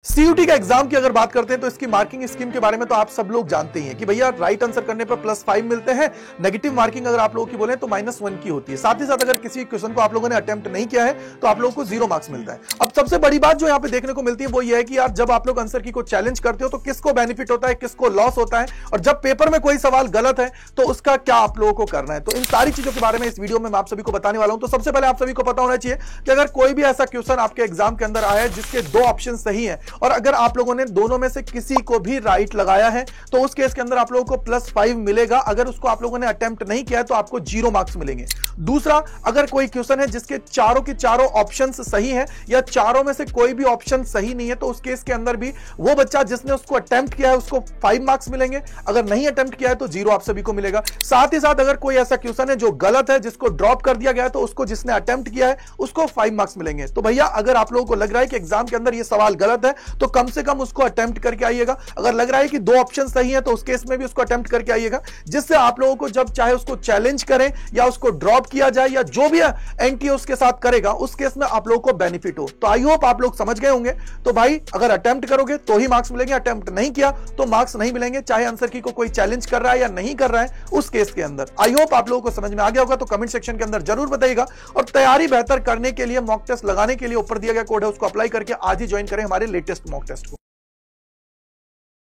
CUT का exam की अगर बात करते हैं तो इसकी मार्किंग स्कीम के बारे में तो आप सब लोग जानते ही हैं कि भैया राइट आंसर करने पर +5 मिलते हैं। नेगेटिव मार्किंग अगर आप लोगों की बोले तो -1 की होती है। साथ ही साथ अगर किसी क्वेश्चन को आप लोगों ने अटेम्प्ट नहीं किया है तो आप लोगों को 0 मार्क्स मिलता है। अब सबसे बड़ी बात जो यहाँ पे देखने को मिलती है वो ये है कि यार जब आप लोग आंसर की को चैलेंज करते हो तो किसको बेनिफिट होता है, किसको लॉस होता है, और जब पेपर में कोई सवाल गलत है तो उसका क्या आप लोगों को करना है। तो इन सारी चीजों के बारे में इस वीडियो में मैं आप सभी को बताने वाला हूं। तो सबसे पहले आप सभी को पता होना चाहिए कि अगर कोई भी ऐसा क्वेश्चन आपके एग्जाम के अंदर आया है जिसके 2 ऑप्शन सही है और अगर आप लोगों ने दोनों में से किसी को भी राइट लगाया है तो उस केस के अंदर आप लोगों को +5 मिलेगा। अगर उसको आप लोगों ने अटेम्प्ट नहीं किया है तो आपको 0 मार्क्स मिलेंगे। दूसरा, अगर कोई क्वेश्चन है जिसके चारों के चारों ऑप्शंस सही हैं या चारों में से कोई भी ऑप्शन सही नहीं है तो उस केस के अंदर भी वो बच्चा जिसने उसको अटेम्प्ट किया है उसको 5 मार्क्स मिलेंगे। अगर नहीं अटेम्प्ट किया है तो 0 आप सभी को मिलेगा। साथ ही साथ अगर कोई ऐसा क्वेश्चन है जो गलत है, जिसको ड्रॉप कर दिया गया है, तो उसको जिसने अटेम्प्ट किया है उसको 5 मार्क्स मिलेंगे। तो भैया अगर आप लोगों को लग रहा है कि एग्जाम के अंदर ये सवाल गलत है तो कम से कम उसको अटेम्प्ट करके आइएगा। अगर लग रहा है कि 2 ऑप्शन सही है तो उस केस में भी उसको अटेम्प्ट करके आइएगा, जिससे आप लोगों को जब चाहे उसको चैलेंज करें या उसको ड्रॉप किया जाए या जो भी एंटी उसके साथ करेगा उस केस में आप लोगों को बेनिफिट हो। तो आई होप आप लोग समझ गए होंगे। तो भाई अगर अटेम्प्ट करोगे तो ही मार्क्स मिलेंगे, अटेम्प्ट नहीं किया तो मार्क्स नहीं मिलेंगे, चाहे आंसर की को कोई चैलेंज कर रहा है या नहीं कर रहा है उस केस के अंदर। आई होप आप लोगों को समझ में आ गया होगा। तो कमेंट सेक्शन के अंदर जरूर बताइएगा और तैयारी बेहतर करने के लिए मॉक टेस्ट लगाने के लिए ऊपर दिया गया कोड है उसको अप्लाई करके आज ही ज्वाइन करें हमारे लेटेस्ट मॉक टेस्ट को।